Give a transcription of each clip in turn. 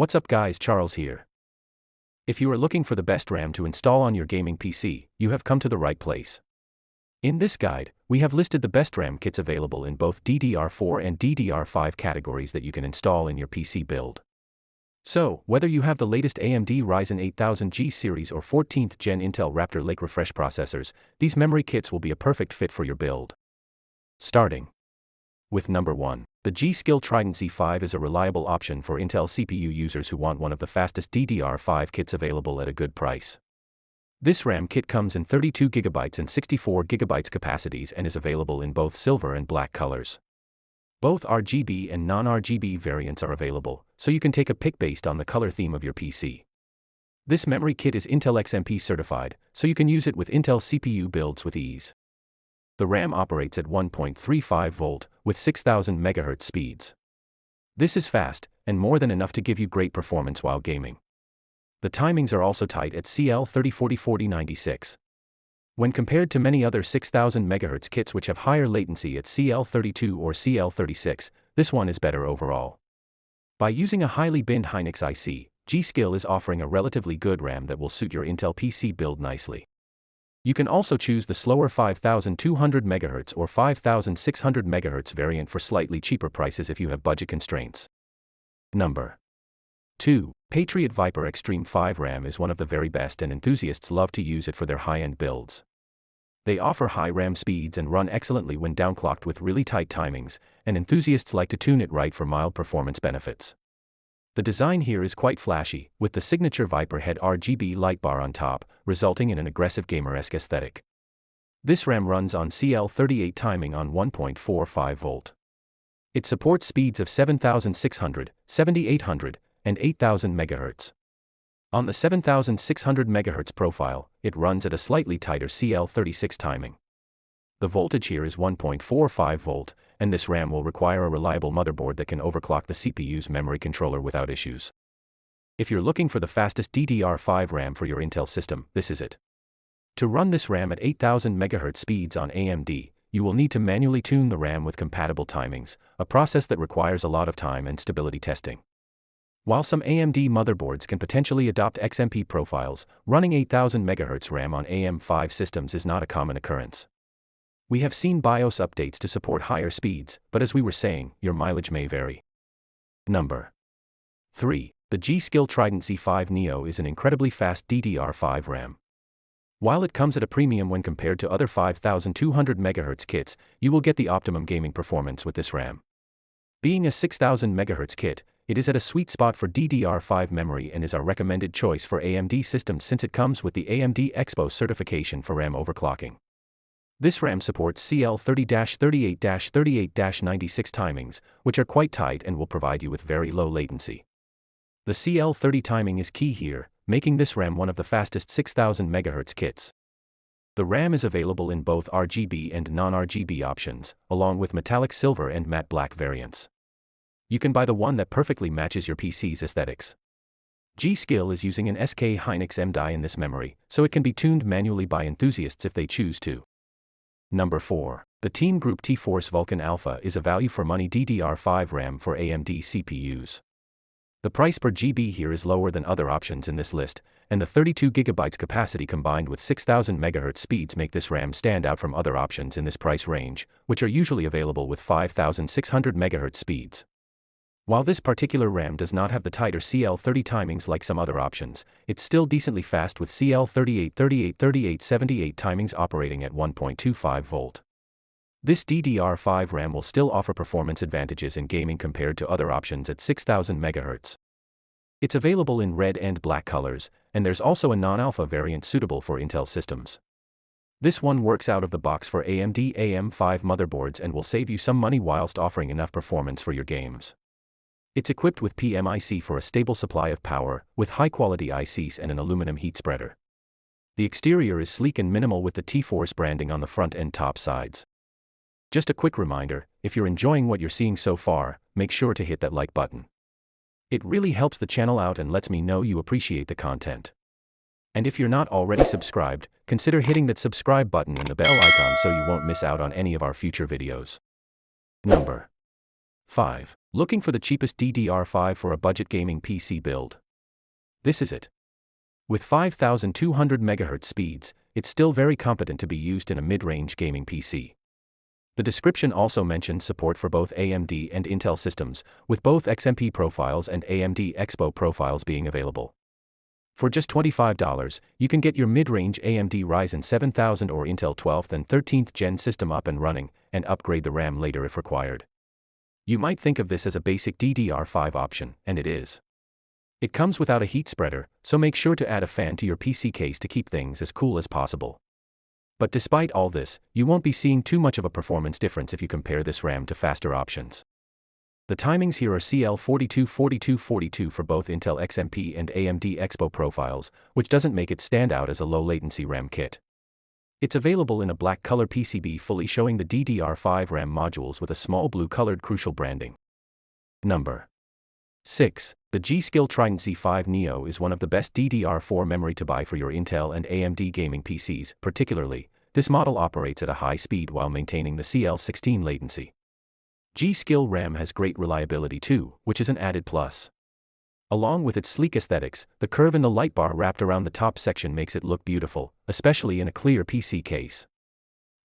What's up guys, Charles here. If you are looking for the best RAM to install on your gaming PC, you have come to the right place. In this guide, we have listed the best RAM kits available in both DDR4 and DDR5 categories that you can install in your PC build. So, whether you have the latest AMD Ryzen 8000G series or 14th Gen Intel Raptor Lake refresh processors, these memory kits will be a perfect fit for your build. Starting with number 1. The G.Skill Trident C5 is a reliable option for Intel CPU users who want one of the fastest DDR5 kits available at a good price. This RAM kit comes in 32GB and 64GB capacities and is available in both silver and black colors. Both RGB and non-RGB variants are available, so you can take a pick based on the color theme of your PC. This memory kit is Intel XMP certified, so you can use it with Intel CPU builds with ease. The RAM operates at 1.35V with 6000 MHz speeds. This is fast, and more than enough to give you great performance while gaming. The timings are also tight at CL404242. When compared to many other 6000 MHz kits which have higher latency at CL32 or CL36, this one is better overall. By using a highly binned Hynix IC, GSkill is offering a relatively good RAM that will suit your Intel PC build nicely. You can also choose the slower 5200 MHz or 5600 MHz variant for slightly cheaper prices if you have budget constraints. Number 2. Patriot Viper Xtreme 5 RAM is one of the very best and enthusiasts love to use it for their high-end builds. They offer high RAM speeds and run excellently when downclocked with really tight timings, and enthusiasts like to tune it right for mild performance benefits. The design here is quite flashy, with the signature Viper head RGB light bar on top, resulting in an aggressive gamer-esque aesthetic. This RAM runs on CL38 timing on 1.45V. It supports speeds of 7600, 7800, and 8000 MHz. On the 7600 MHz profile, it runs at a slightly tighter CL36 timing. The voltage here is 1.45V, and this RAM will require a reliable motherboard that can overclock the CPU's memory controller without issues. If you're looking for the fastest DDR5 RAM for your Intel system, this is it. To run this RAM at 8000 MHz speeds on AMD, you will need to manually tune the RAM with compatible timings, a process that requires a lot of time and stability testing. While some AMD motherboards can potentially adopt XMP profiles, running 8000 MHz RAM on AM5 systems is not a common occurrence. We have seen BIOS updates to support higher speeds, but as we were saying, your mileage may vary. Number 3. The GSkill Trident C5 Neo is an incredibly fast DDR5 RAM. While it comes at a premium when compared to other 5200 MHz kits, you will get the optimum gaming performance with this RAM. Being a 6000 MHz kit, it is at a sweet spot for DDR5 memory and is our recommended choice for AMD systems since it comes with the AMD Expo certification for RAM overclocking. This RAM supports CL30-38-38-96 timings, which are quite tight and will provide you with very low latency. The CL30 timing is key here, making this RAM one of the fastest 6000 MHz kits. The RAM is available in both RGB and non-RGB options, along with metallic silver and matte black variants. You can buy the one that perfectly matches your PC's aesthetics. GSkill is using an SK Hynix M die in this memory, so it can be tuned manually by enthusiasts if they choose to. Number 4. The Team Group T-Force Vulcan Alpha is a value-for-money DDR5 RAM for AMD CPUs. The price per GB here is lower than other options in this list, and the 32GB capacity combined with 6000 MHz speeds make this RAM stand out from other options in this price range, which are usually available with 5600 MHz speeds. While this particular RAM does not have the tighter CL30 timings like some other options, it's still decently fast with CL38-38-38-78 timings operating at 1.25V. This DDR5 RAM will still offer performance advantages in gaming compared to other options at 6000 MHz. It's available in red and black colors, and there's also a non-alpha variant suitable for Intel systems. This one works out of the box for AMD AM5 motherboards and will save you some money whilst offering enough performance for your games. It's equipped with PNY for a stable supply of power, with high-quality ICs and an aluminum heat spreader. The exterior is sleek and minimal with the T-Force branding on the front and top sides. Just a quick reminder, if you're enjoying what you're seeing so far, make sure to hit that like button. It really helps the channel out and lets me know you appreciate the content. And if you're not already subscribed, consider hitting that subscribe button and the bell icon so you won't miss out on any of our future videos. Number 5. Looking for the cheapest DDR5 for a budget gaming PC build? This is it. With 5200 MHz speeds, it's still very competent to be used in a mid-range gaming PC. The description also mentions support for both AMD and Intel systems, with both XMP profiles and AMD Expo profiles being available. For just $25, you can get your mid-range AMD Ryzen 7000 or Intel 12th and 13th Gen system up and running, and upgrade the RAM later if required. You might think of this as a basic DDR5 option, and it is. It comes without a heat spreader, so make sure to add a fan to your PC case to keep things as cool as possible. But despite all this, you won't be seeing too much of a performance difference if you compare this RAM to faster options. The timings here are CL424242 for both Intel XMP and AMD Expo profiles, which doesn't make it stand out as a low-latency RAM kit. It's available in a black color PCB fully showing the DDR5 RAM modules with a small blue-colored crucial branding. Number 6. The G.Skill Trident Z5 Neo is one of the best DDR4 memory to buy for your Intel and AMD gaming PCs. Particularly, this model operates at a high speed while maintaining the CL16 latency. G.Skill RAM has great reliability too, which is an added plus. Along with its sleek aesthetics, the curve in the light bar wrapped around the top section makes it look beautiful, especially in a clear PC case.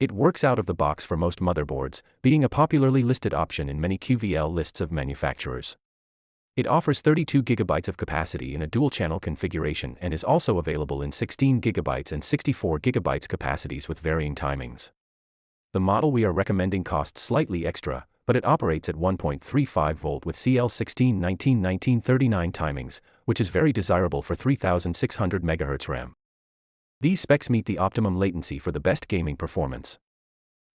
It works out of the box for most motherboards, being a popularly listed option in many QVL lists of manufacturers. It offers 32 GB of capacity in a dual-channel configuration and is also available in 16 GB and 64 GB capacities with varying timings. The model we are recommending costs slightly extra, but it operates at 1.35 volt with CL16 1939 timings, which is very desirable for 3600 MHz RAM. These specs meet the optimum latency for the best gaming performance.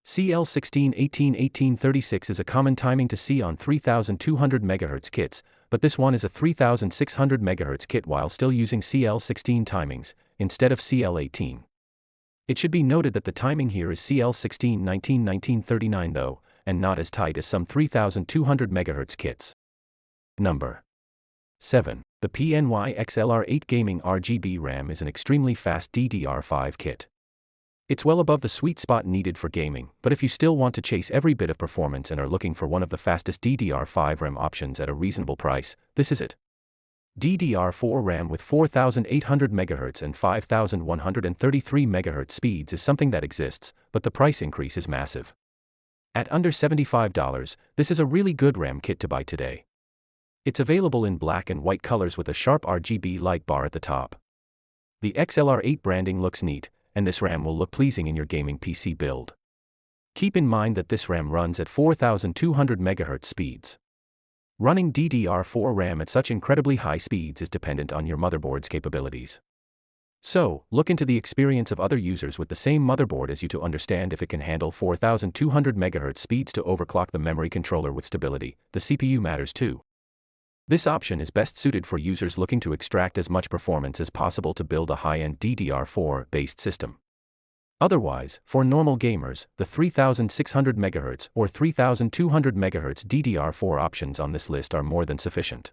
CL16 1836 is a common timing to see on 3200 MHz kits, but this one is a 3600 MHz kit while still using CL16 timings, instead of CL18. It should be noted that the timing here is CL16 1939 though, and not as tight as some 3200 MHz kits. Number 7. The PNY XLR8 Gaming RGB RAM is an extremely fast DDR5 kit. It's well above the sweet spot needed for gaming, but if you still want to chase every bit of performance and are looking for one of the fastest DDR5 RAM options at a reasonable price, this is it. DDR4 RAM with 4800 MHz and 5133 MHz speeds is something that exists, but the price increase is massive. At under $75, this is a really good RAM kit to buy today. It's available in black and white colors with a sharp RGB light bar at the top. The XLR8 branding looks neat, and this RAM will look pleasing in your gaming PC build. Keep in mind that this RAM runs at 4200 MHz speeds. Running DDR4 RAM at such incredibly high speeds is dependent on your motherboard's capabilities. So, look into the experience of other users with the same motherboard as you to understand if it can handle 4200 MHz speeds to overclock the memory controller with stability. The CPU matters too. This option is best suited for users looking to extract as much performance as possible to build a high-end DDR4-based system. Otherwise, for normal gamers, the 3600 MHz or 3200 MHz DDR4 options on this list are more than sufficient.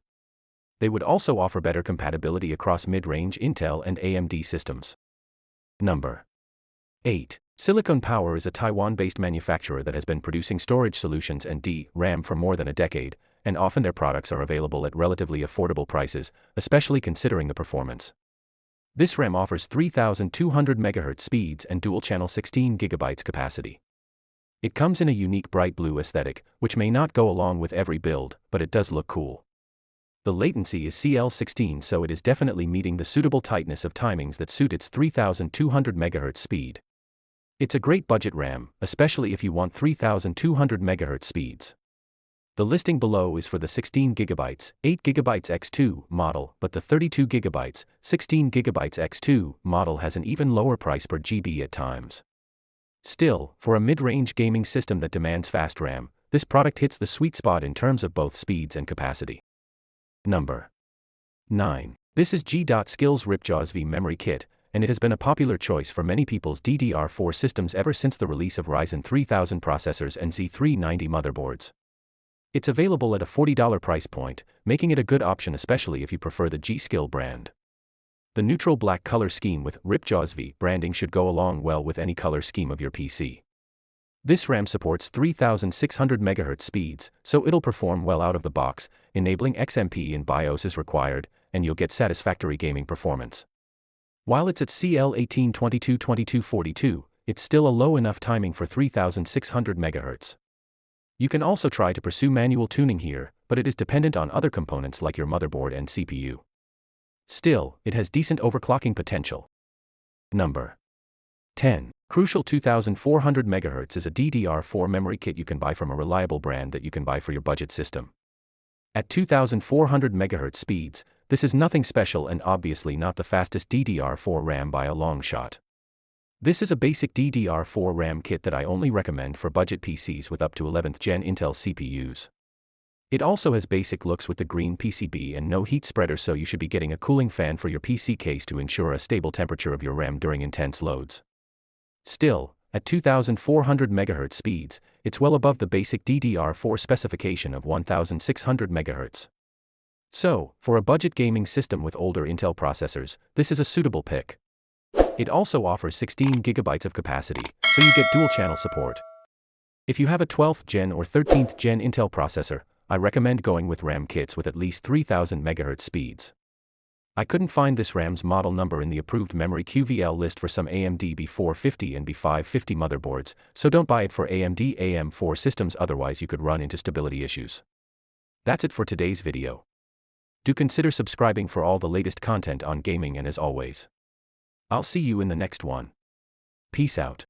They would also offer better compatibility across mid-range Intel and AMD systems. Number 8. Silicone Power is a Taiwan-based manufacturer that has been producing storage solutions and DRAM for more than a decade, and often their products are available at relatively affordable prices, especially considering the performance. This RAM offers 3200 MHz speeds and dual-channel 16 GB capacity. It comes in a unique bright blue aesthetic, which may not go along with every build, but it does look cool. The latency is CL16, so it is definitely meeting the suitable tightness of timings that suit its 3200 MHz speed. It's a great budget RAM, especially if you want 3200 MHz speeds. The listing below is for the 16 GB, 8 GB X2 model, but the 32 GB, 16 GB X2 model has an even lower price per GB at times. Still, for a mid-range gaming system that demands fast RAM, this product hits the sweet spot in terms of both speeds and capacity. Number 9. This is G.Skill's Ripjaws V memory kit, and it has been a popular choice for many people's DDR4 systems ever since the release of Ryzen 3000 processors and Z390 motherboards. It's available at a $40 price point, making it a good option especially if you prefer the G.Skill brand. The neutral black color scheme with Ripjaws V branding should go along well with any color scheme of your PC. This RAM supports 3600 MHz speeds, so it'll perform well out of the box, enabling XMP in BIOS is required, and you'll get satisfactory gaming performance. While it's at CL18222242, it's still a low enough timing for 3600 MHz. You can also try to pursue manual tuning here, but it is dependent on other components like your motherboard and CPU. Still, it has decent overclocking potential. Number 10. Crucial 2400 MHz is a DDR4 memory kit you can buy from a reliable brand that you can buy for your budget system. At 2400 MHz speeds, this is nothing special and obviously not the fastest DDR4 RAM by a long shot. This is a basic DDR4 RAM kit that I only recommend for budget PCs with up to 11th gen Intel CPUs. It also has basic looks with the green PCB and no heat spreader, so you should be getting a cooling fan for your PC case to ensure a stable temperature of your RAM during intense loads. Still, at 2400 MHz speeds, it's well above the basic DDR4 specification of 1600 MHz. So, for a budget gaming system with older Intel processors, this is a suitable pick. It also offers 16 GB of capacity, so you get dual-channel support. If you have a 12th gen or 13th gen Intel processor, I recommend going with RAM kits with at least 3000 MHz speeds. I couldn't find this RAM's model number in the approved memory QVL list for some AMD B450 and B550 motherboards, so don't buy it for AMD AM4 systems, otherwise you could run into stability issues. That's it for today's video. Do consider subscribing for all the latest content on gaming, and as always, I'll see you in the next one. Peace out.